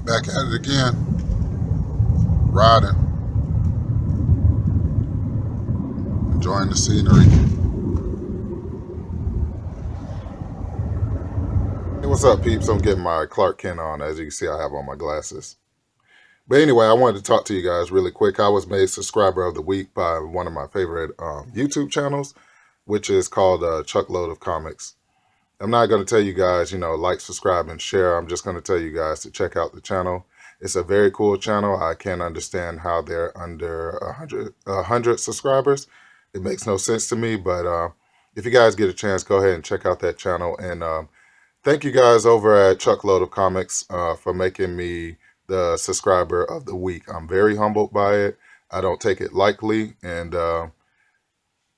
Back at it again, riding, enjoying the scenery. Hey, what's up, peeps? I'm getting my Clark Kent on. As you can see, I have on my glasses. But anyway, I wanted to talk to you guys really quick. I was made subscriber of the week by one of my favorite YouTube channels, which is called Chuckload of Comics. I'm not going to tell you guys, like, subscribe, and share. I'm just going to tell you guys to check out the channel. It's a very cool channel. I can't understand how they're under 100 subscribers. It makes no sense to me, but if you guys get a chance, go ahead and check out that channel. And thank you guys over at Chuckload of Comics for making me the subscriber of the week. I'm very humbled by it. I don't take it lightly. And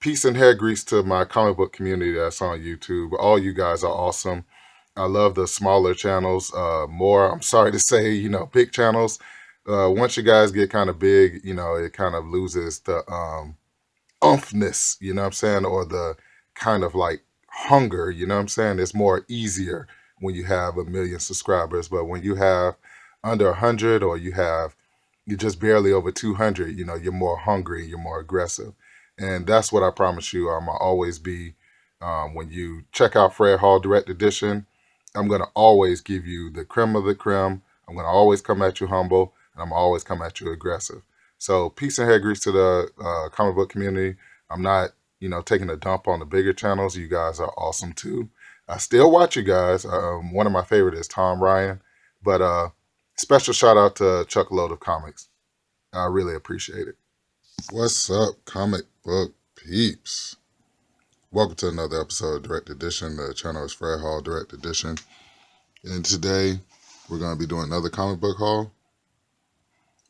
peace and hair grease to my comic book community that's on YouTube. All you guys are awesome. I love the smaller channels more. I'm sorry to say, big channels. Once you guys get kind of big, it kind of loses the umphness, you know what I'm saying? Or the kind of like hunger, you know what I'm saying? It's more easier when you have 1 million subscribers. But when you have under 100 or you're just barely over 200, you're more hungry, you're more aggressive. And that's what I promise you I'll always be. When you check out Fred Hall Direct Edition, I'm going to always give you the creme of the creme. I'm going to always come at you humble, and I'm always come at you aggressive. So peace and hair grease to the comic book community. I'm not, taking a dump on the bigger channels. You guys are awesome too. I still watch you guys. One of my favorite is Tom Ryan. But special shout out to Chuckload of Comics. I really appreciate it. What's up, comic book peeps? Welcome to another episode of Direct Edition. The channel is Fred Hall Direct Edition. And today we're going to be doing another comic book haul.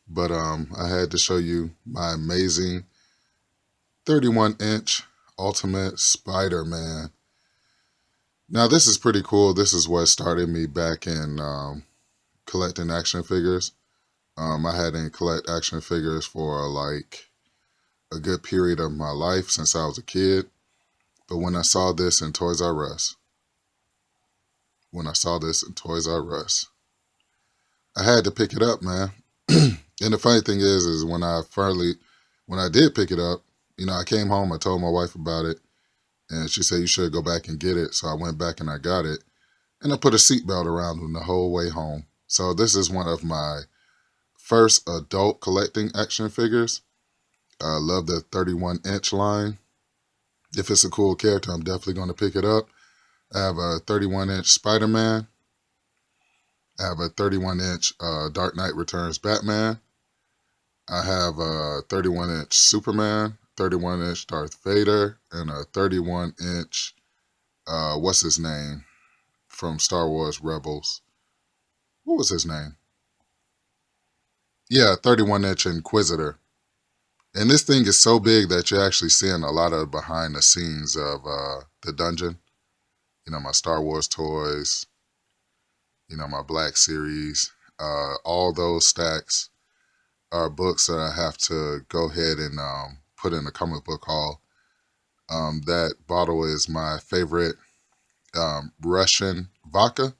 But I had to show you my amazing 31-inch Ultimate Spider-Man. Now this is pretty cool. This is what started me back in collecting action figures. I hadn't collect action figures for like a good period of my life since I was a kid. But when I saw this in Toys R Us, I had to pick it up, man. And the funny thing is when I did pick it up, I came home, I told my wife about it, and she said, you should go back and get it. So I went back and I got it, and I put a seatbelt around him the whole way home. So this is one of my first adult collecting action figures. I love the 31-inch line. If it's a cool character, I'm definitely going to pick it up. I have a 31-inch Spider-Man. I have a 31-inch Dark Knight Returns Batman. I have a 31-inch Superman, 31-inch Darth Vader, and a 31-inch, what's his name, from Star Wars Rebels. What was his name? Yeah, 31-inch Inquisitor. And this thing is so big that you're actually seeing a lot of behind the scenes of the dungeon. My Star Wars toys, my Black Series, all those stacks are books that I have to go ahead and put in a comic book haul. That bottle is my favorite Russian vodka.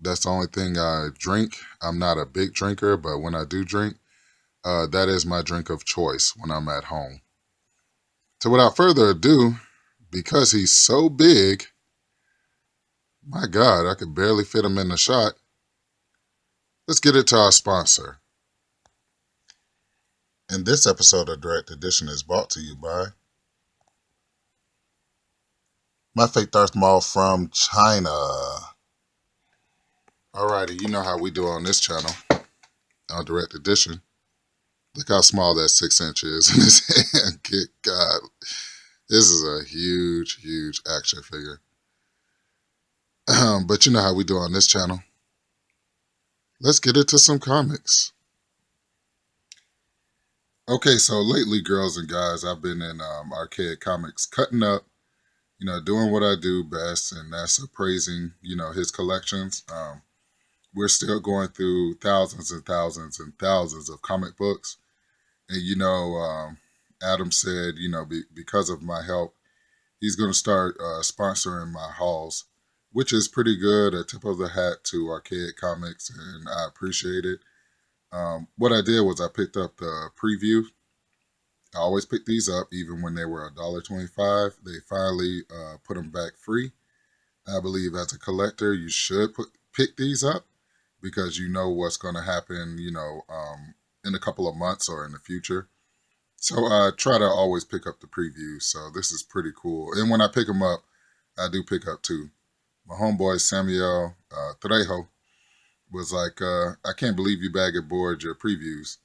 That's the only thing I drink. I'm not a big drinker, but when I do drink, that is my drink of choice when I'm at home. So without further ado, because he's so big, my God, I could barely fit him in the shot. Let's get it to our sponsor. And this episode of Direct Edition is brought to you by My Fake Darth Maul from China. Alrighty, you know how we do on this channel, on Direct Edition. Look how small that 6 inch is in his hand. Good God. This is a huge, huge action figure. But you know how we do on this channel. Let's get into some comics. Okay, so lately, girls and guys, I've been in Archaic Comics cutting up, doing what I do best, and that's appraising, his collections. We're still going through thousands and thousands and thousands of comic books. And, Adam said, because of my help, he's going to start sponsoring my hauls. which is pretty good. A tip of the hat to Archaic Comics, and I appreciate it. What I did was I picked up the preview. I always pick these up, even when they were $1.25. They finally put them back free. I believe as a collector, you should pick these up because you know what's going to happen, in a couple of months or in the future. So I try to always pick up the previews. So this is pretty cool. And when I pick them up, I do pick up two. My homeboy Samuel Trejo was like, I can't believe you bag and board your previews.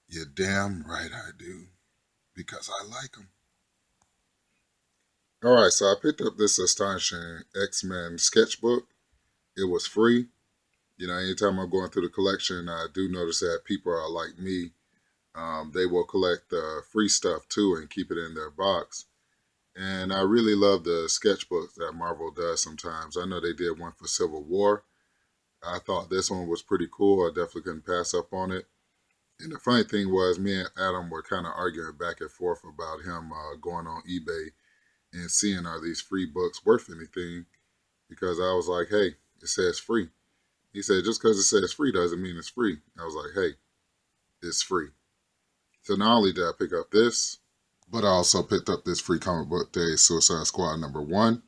You're damn right I do, because I like them. All right, so I picked up this Astonishing XMen sketchbook. It was free. Anytime I'm going through the collection, I do notice that people are like me. They will collect the free stuff too and keep it in their box. And I really love the sketchbooks that Marvel does sometimes. I know they did one for Civil War. I thought this one was pretty cool. I definitely couldn't pass up on it. And the funny thing was, me and Adam were kind of arguing back and forth about him going on eBay and seeing are these free books worth anything, because I was like, hey, it says free. He said, just because it says free doesn't mean it's free. I was like, hey, it's free. So not only did I pick up this, but I also picked up this free comic book day Suicide Squad #1.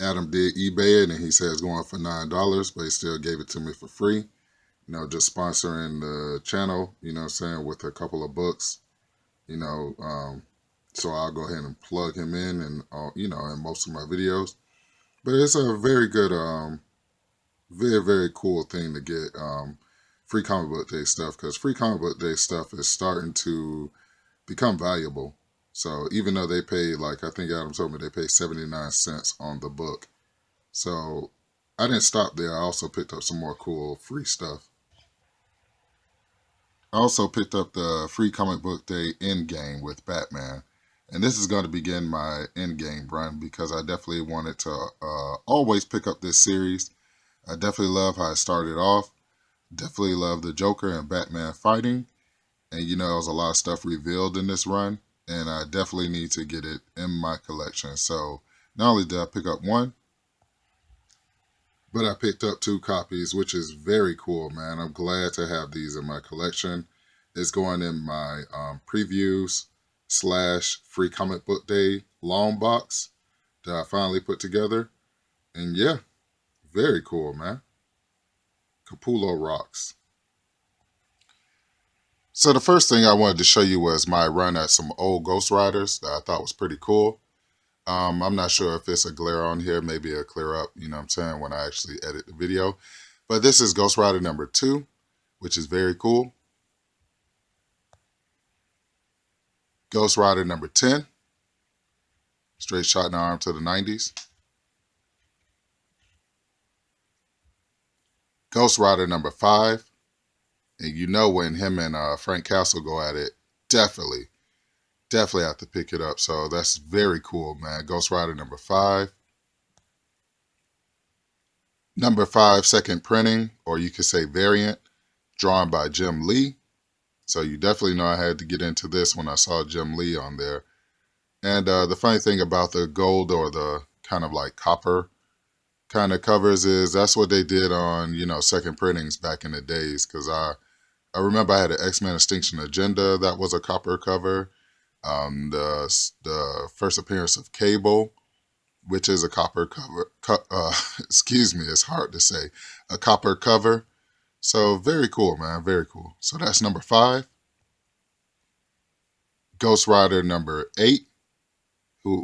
Adam did eBay it, and he said it's going for $9, but he still gave it to me for free. Just sponsoring the channel, with a couple of books, so I'll go ahead and plug him in and, in most of my videos. But it's a very good, very, very cool thing to get free comic book day stuff, because free comic book day stuff is starting to become valuable. So even though they pay, like I think Adam told me, they pay 79 cents on the book. So I didn't stop there. I also picked up some more cool free stuff. I also picked up the free comic book day Endgame with Batman. And this is going to begin my Endgame run, because I definitely wanted to always pick up this series. I definitely love how it started off. Definitely love the Joker and Batman fighting. And there was a lot of stuff revealed in this run. And I definitely need to get it in my collection. So not only did I pick up one, but I picked up 2 copies, which is very cool, man. I'm glad to have these in my collection. It's going in my previews / free comic book day long box that I finally put together. And yeah, very cool, man. Capullo rocks. So the first thing I wanted to show you was my run at some old Ghost Riders that I thought was pretty cool. I'm not sure if it's a glare on here. Maybe it'll clear up, when I actually edit the video. But this is Ghost Rider #2, which is very cool. Ghost Rider #10, straight shot in the arm to the 90s. Ghost Rider #5, and when him and Frank Castle go at it, definitely have to pick it up. So that's very cool, man. Ghost Rider #5. #5 second printing, or you could say variant, drawn by Jim Lee. So you definitely know I had to get into this when I saw Jim Lee on there. And the funny thing about the gold, or the kind of like copper kind of covers, is that's what they did on, second printings back in the days. Because I remember I had an X-Men Extinction Agenda that was a copper cover. The first appearance of Cable, which is a copper cover. Excuse me, it's hard to say. A copper cover. So very cool, man. Very cool. So that's #5. Ghost Rider #8,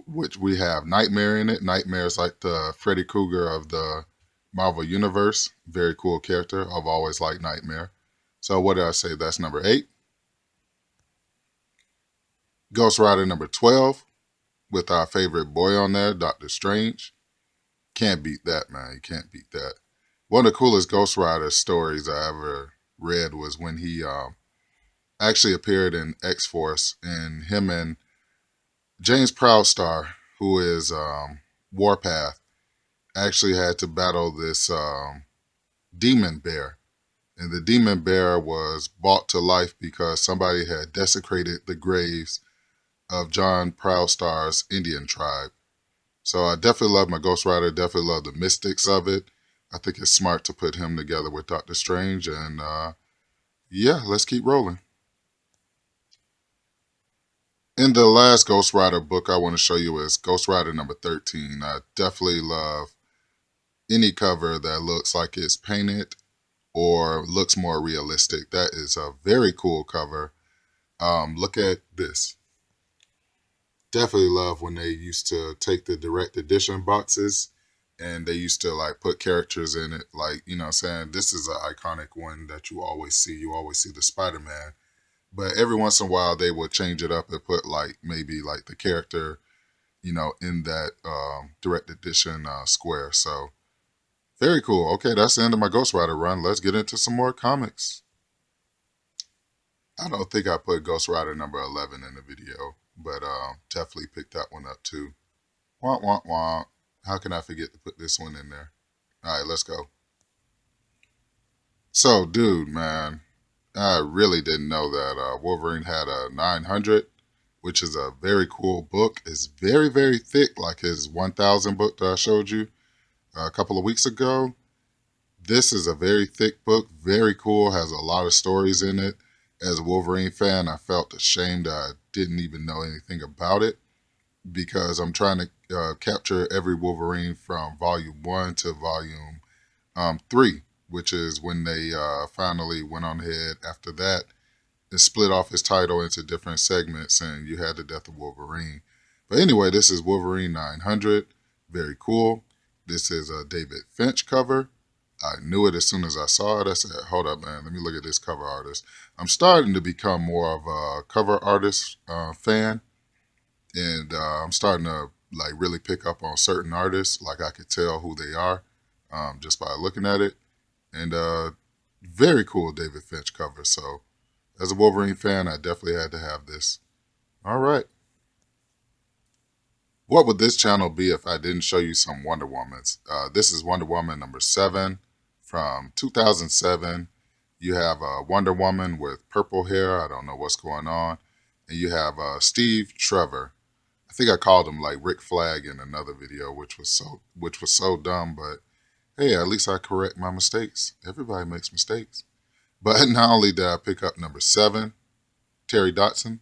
which we have Nightmare in it. Nightmare is like the Freddy Krueger of the Marvel Universe. Very cool character. I've always liked Nightmare. So what did I say? That's #8. Ghost Rider #12, with our favorite boy on there, Doctor Strange. Can't beat that, man. You can't beat that. One of the coolest Ghost Rider stories I ever read was when he actually appeared in X-Force, and him and James Proudstar, who is Warpath, actually had to battle this demon bear. And the demon bear was brought to life because somebody had desecrated the graves of John Proudstar's Indian tribe. So I definitely love my Ghost Rider, definitely love the mystics of it. I think it's smart to put him together with Doctor Strange, and yeah, let's keep rolling. In the last Ghost Rider book I want to show you is Ghost Rider number 13. I definitely love any cover that looks like it's painted or looks more realistic. That is a very cool cover. Look at this. Definitely love when they used to take the direct edition boxes and they used to like put characters in it. Like, you know what I'm saying? This is an iconic one that you always see. You always see the Spider-Man. But every once in a while they would change it up and put like maybe like the character, you know, in that direct edition square. So very cool. Okay, that's the end of my Ghost Rider run. Let's get into some more comics. I don't think I put Ghost Rider number 11 in the video, but definitely picked that one up too. Womp, womp, womp. How can I forget to put this one in there? All right, let's go. So, dude, man, I really didn't know that Wolverine had a 900, which is a very cool book. It's very, very thick, like his 1000 book that I showed you a couple of weeks ago. This is a very thick book, very cool, has a lot of stories in it. As a Wolverine fan, I felt ashamed that I didn't even know anything about it because I'm trying to capture every Wolverine from volume 1 to volume 3, which is when they finally went on ahead after that and split off his title into different segments, and you had the death of Wolverine. But anyway, this is Wolverine 900. Very cool. This is a David Finch cover. I knew it as soon as I saw it. I said, hold up, man, let me look at this cover artist. I'm starting to become more of a cover artist fan, and I'm starting to like really pick up on certain artists. Like I could tell who they are just by looking at it. And very cool David Finch cover. So as a Wolverine fan, I definitely had to have this. All right. What would this channel be if I didn't show you some Wonder Womans? This is Wonder Woman number 7 from 2007. You have Wonder Woman with purple hair. I don't know what's going on. And you have Steve Trevor. I think I called him like Rick Flag in another video, which was so dumb. But hey, at least I correct my mistakes. Everybody makes mistakes. But not only did I pick up number 7, Terry Dodson,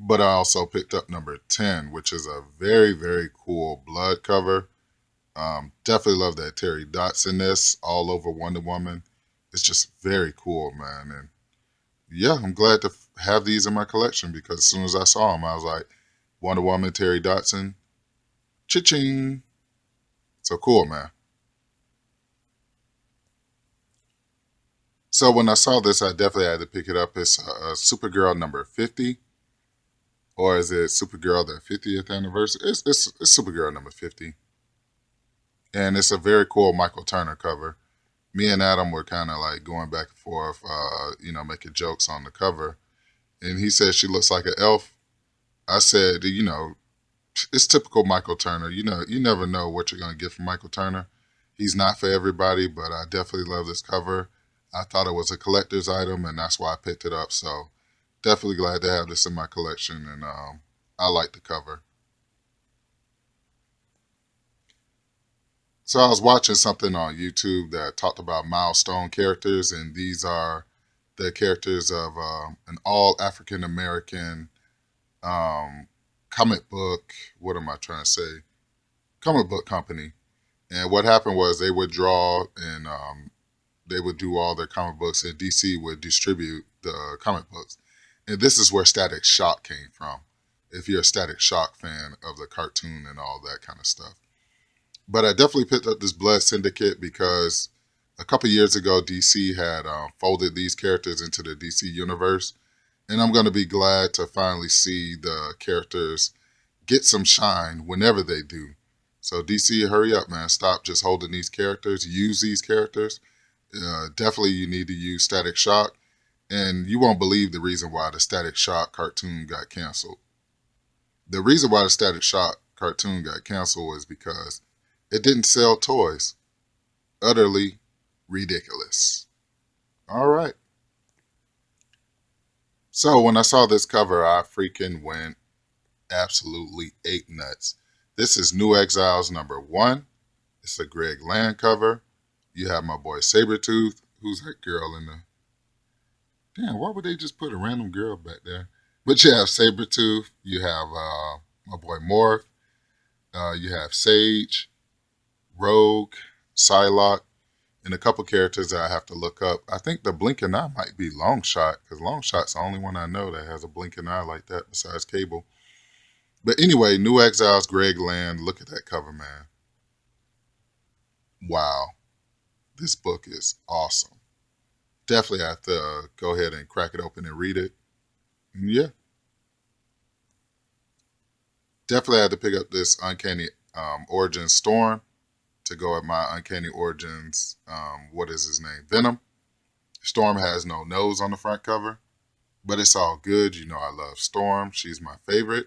but I also picked up number 10, which is a very, very cool blood cover. Definitely love that Terry Dodson-ness all over Wonder Woman. It's just very cool, man. And yeah, I'm glad to have these in my collection because as soon as I saw them, I was like, Wonder Woman, Terry Dodson, cha-ching. So cool, man. So when I saw this, I definitely had to pick it up. It's Supergirl number 50. Or is it Supergirl the 50th anniversary? It's Supergirl number 50. And it's a very cool Michael Turner cover. Me and Adam were kind of like going back and forth, making jokes on the cover. And he said she looks like an elf. I said, it's typical Michael Turner. You never know what you're going to get from Michael Turner. He's not for everybody, but I definitely love this cover. I thought it was a collector's item, and that's why I picked it up. So definitely glad to have this in my collection, and I like the cover. So I was watching something on YouTube that talked about Milestone Characters, and these are the characters of an all African American comic book. What am I trying to say? Comic book company. And what happened was they would draw and they would do all their comic books, and DC would distribute the comic books. And this is where Static Shock came from. If you're a Static Shock fan of the cartoon and all that kind of stuff. But I definitely picked up this Blood Syndicate because a couple years ago, DC had folded these characters into the DC universe. And I'm going to be glad to finally see the characters get some shine whenever they do. So DC, hurry up, man. Stop just holding these characters. Use these characters. Definitely you need to use Static Shock. And you won't believe the reason why the Static Shock cartoon got canceled. The reason why the Static Shock cartoon got canceled is because it didn't sell toys. Utterly ridiculous. All right. So when I saw this cover, I freaking went absolutely ate nuts. This is New Exiles #1. It's a Greg Land cover. You have my boy Sabretooth. Who's that girl in the... Damn, why would they just put a random girl back there? But you have Sabretooth. You have my boy Morph. You have Sage, Rogue, Psylocke, and a couple characters that I have to look up. I think the blinking eye might be Longshot, because Longshot's the only one I know that has a blinking eye like that besides Cable. But anyway, New Exiles, Greg Land. Look at that cover, man. Wow. This book is awesome. Definitely have to go ahead and crack it open and read it. And yeah. Definitely had to pick up this Uncanny Origins Storm to go at my Uncanny Origins, what is his name? Venom. Storm has no nose on the front cover, but it's all good. You know I love Storm. She's my favorite.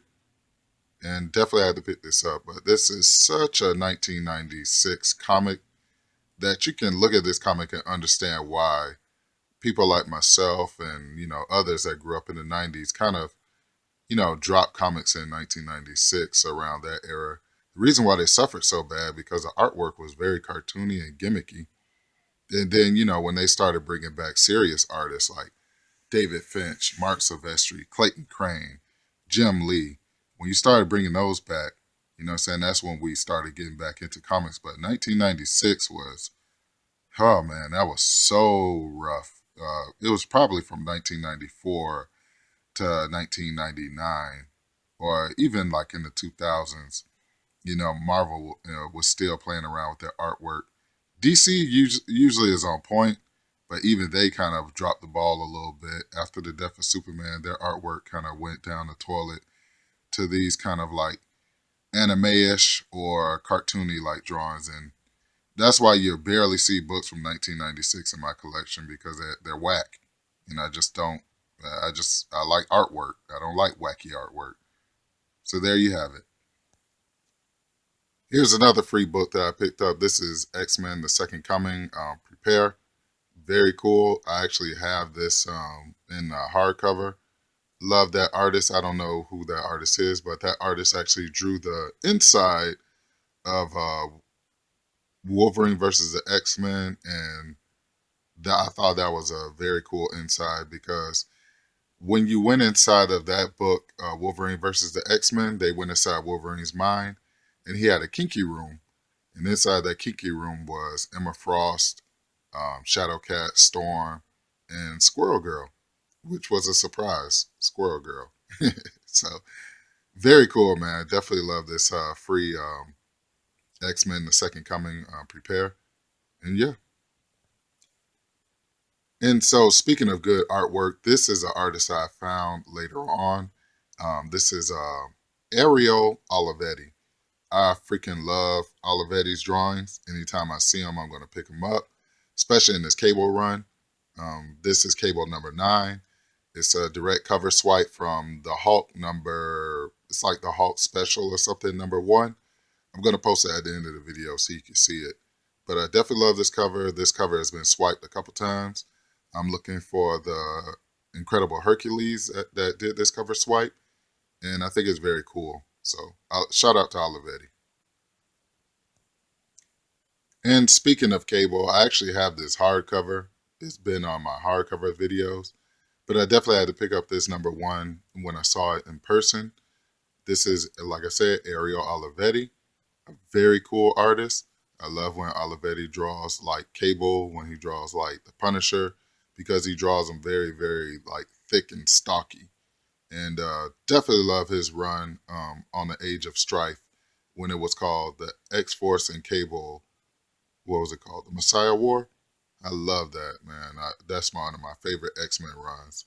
And definitely had to pick this up. But this is such a 1996 comic that you can look at this comic and understand why people like myself and, others that grew up in the 90s kind of, dropped comics in 1996 around that era. The reason why they suffered so bad because the artwork was very cartoony and gimmicky. And then, when they started bringing back serious artists like David Finch, Mark Silvestri, Clayton Crane, Jim Lee, when you started bringing those back, that's when we started getting back into comics. But 1996 was, oh man, that was so rough. It was probably from 1994 to 1999, or even like in the 2000s. Marvel was still playing around with their artwork. DC usually is on point, but even they kind of dropped the ball a little bit. After the death of Superman, their artwork kind of went down the toilet to these kind of like anime-ish or cartoony like drawings. And that's why you barely see books from 1996 in my collection, because they're whack. And I just don't, I like artwork. I don't like wacky artwork. So there you have it. Here's another free book that I picked up. This is X-Men, The Second Coming, Prepare. Very cool. I actually have this in hardcover. Love that artist. I don't know who that artist is, but that artist actually drew the inside of Wolverine versus the X-Men, and I thought that was a very cool inside, because when you went inside of that book, Wolverine versus the X-Men, they went inside Wolverine's mind, and he had a kinky room, and inside that kinky room was Emma Frost, Shadowcat, Storm, and Squirrel Girl, which was a surprise. Squirrel Girl. So very cool, man. Definitely love this free X-Men, The Second Coming, Prepare. And yeah. And so speaking of good artwork, this is an artist I found later on. This is Ariel Olivetti. I freaking love Olivetti's drawings. Anytime I see them, I'm going to pick them up, especially in this Cable run. This is Cable #9. It's a direct cover swipe from the Hulk number, it's like the Hulk special or something, #1. I'm going to post it at the end of the video so you can see it. But I definitely love this cover. This cover has been swiped a couple times. I'm looking for the Incredible Hercules that did this cover swipe, and I think it's very cool. So shout out to Olivetti. And speaking of Cable, I actually have this hardcover. It's been on my hardcover videos, but I definitely had to pick up this #1 when I saw it in person. This is, like I said, Ariel Olivetti, a very cool artist. I love when Olivetti draws like Cable, when he draws like the Punisher, because he draws them very, very like thick and stocky. And definitely love his run on the Age of Strife, when it was called the X-Force and Cable, what was it called? The Messiah War? I love that, man. That's one of my favorite X-Men runs.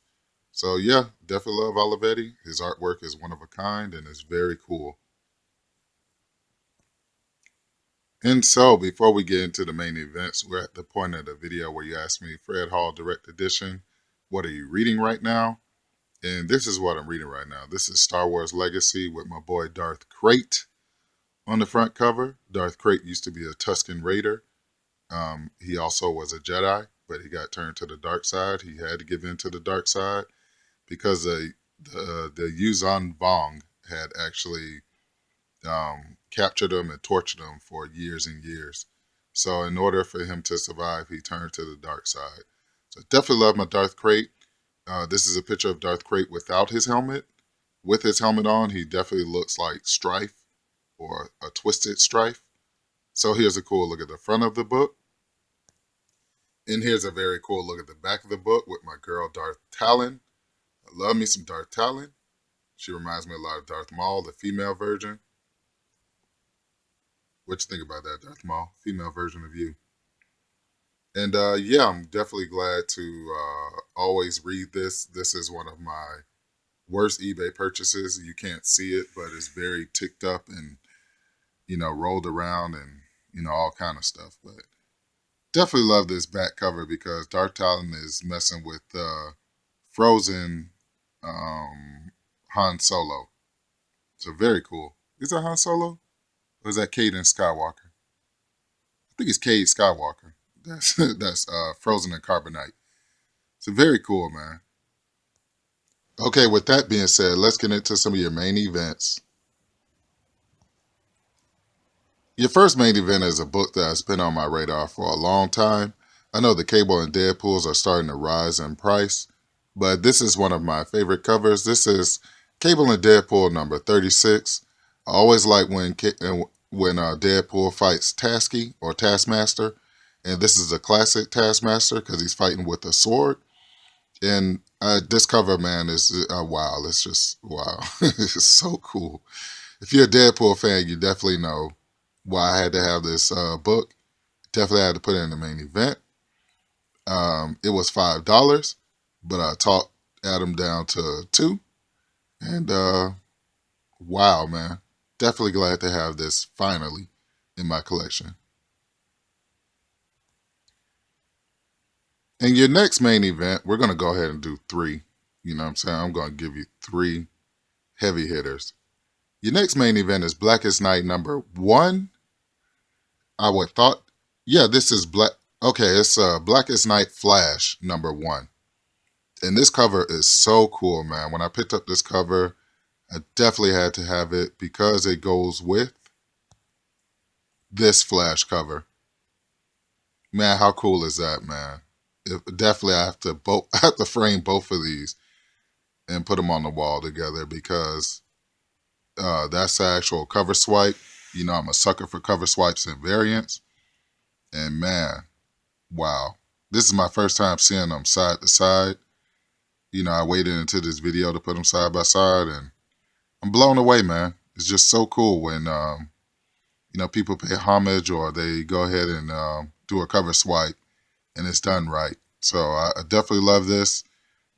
So yeah, definitely love Olivetti. His artwork is one of a kind and it's very cool. And so before we get into the main events, we're at the point of the video where you ask me, Fred Hall Direct Edition, what are you reading right now? And this is what I'm reading right now. This is Star Wars Legacy with my boy Darth Krayt on the front cover. Darth Krayt used to be a Tusken Raider. He also was a Jedi, but he got turned to the dark side. He had to give in to the dark side because the Yuuzhan Vong had actually captured him and tortured him for years and years. So in order for him to survive, he turned to the dark side. So definitely love my Darth Krayt. This is a picture of Darth Krayt without his helmet. With his helmet on, he definitely looks like Strife or a twisted Strife. So here's a cool look at the front of the book. And here's a very cool look at the back of the book with my girl Darth Talon. I love me some Darth Talon. She reminds me a lot of Darth Maul, the female version. What you think about that, Darth Maul? Female version of you. And yeah, I'm definitely glad to always read this. This is one of my worst eBay purchases. You can't see it, but it's very ticked up and, rolled around and, all kind of stuff. But definitely love this back cover because Darth Talon is messing with Frozen Han Solo. So very cool. Is that Han Solo? Or is that Caden Skywalker? I think it's Cade Skywalker. That's Frozen in Carbonite. So very cool, man. Okay, with that being said, let's get into some of your main events. Your first main event is a book that has been on my radar for a long time. I know the Cable and Deadpools are starting to rise in price, but this is one of my favorite covers. This is Cable and Deadpool number 36. I always like when Deadpool fights Tasky or Taskmaster, and this is a classic Taskmaster because he's fighting with a sword. And this cover, man, is wow. It's just wow. It's so cool. If you're a Deadpool fan, you definitely know why I had to have this book. Definitely had to put it in the main event. It was $5, but I talked Adam down to $2. And wow, man. Definitely glad to have this finally in my collection. And your next main event, we're going to go ahead and do 3. You know what I'm saying? I'm going to give you 3 heavy hitters. Your next main event is Blackest Night number 1. I would thought, yeah, this is Black. Okay, it's Blackest Night Flash number 1. And this cover is so cool, man. When I picked up this cover, I definitely had to have it because it goes with this Flash cover. Man, how cool is that, man? Definitely I have to frame both of these and put them on the wall together because that's the actual cover swipe. I'm a sucker for cover swipes and variants. And man, wow. This is my first time seeing them side to side. I waited into this video to put them side by side and I'm blown away, man. It's just so cool when, people pay homage or they go ahead and do a cover swipe and it's done right. So I definitely love this.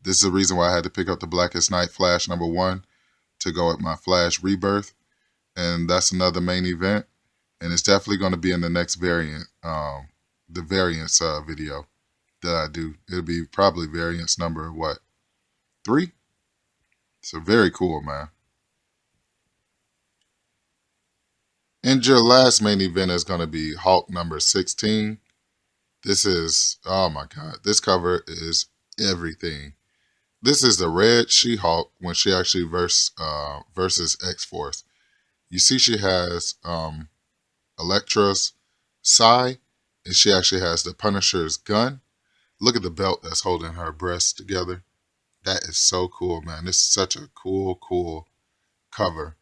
This is the reason why I had to pick up the Blackest Night Flash number 1 to go with my Flash Rebirth. And that's another main event. And it's definitely going to be in the next variant, the variants video that I do. It'll be probably variants number, 3? So very cool, man. And your last main event is going to be Hulk number 16. This is, oh my God, this cover is everything. This is the red She-Hulk when she actually versus X-Force. You see she has Elektra's Psy, and she actually has the Punisher's gun. Look at the belt that's holding her breasts together. That is so cool, man. This is such a cool cover.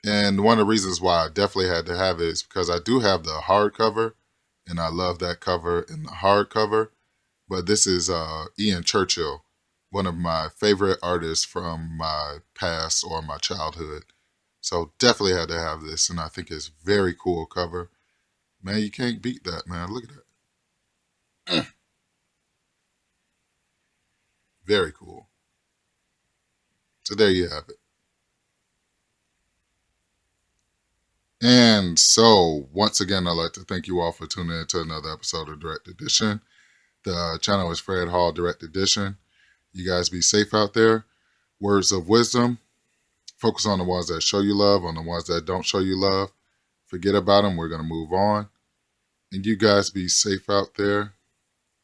And one of the reasons why I definitely had to have it is because I do have the hardcover, and I love that cover in the hardcover. But this is Ian Churchill, one of my favorite artists from my past or my childhood. So definitely had to have this, and I think it's very cool cover. Man, you can't beat that, man. Look at that. Very cool. So there you have it. And so, once again, I'd like to thank you all for tuning in to another episode of Direct Edition. The channel is Fred Hall Direct Edition. You guys be safe out there. Words of wisdom. Focus on the ones that show you love, on the ones that don't show you love. Forget about them. We're going to move on. And you guys be safe out there.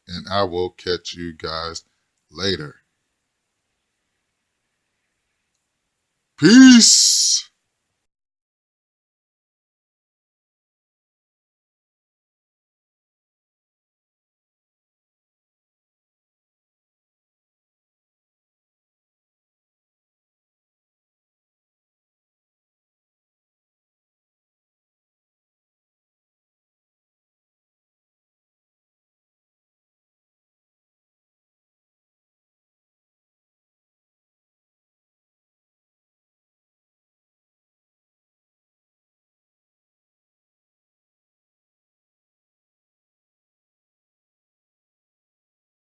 And I will catch you guys later. Peace.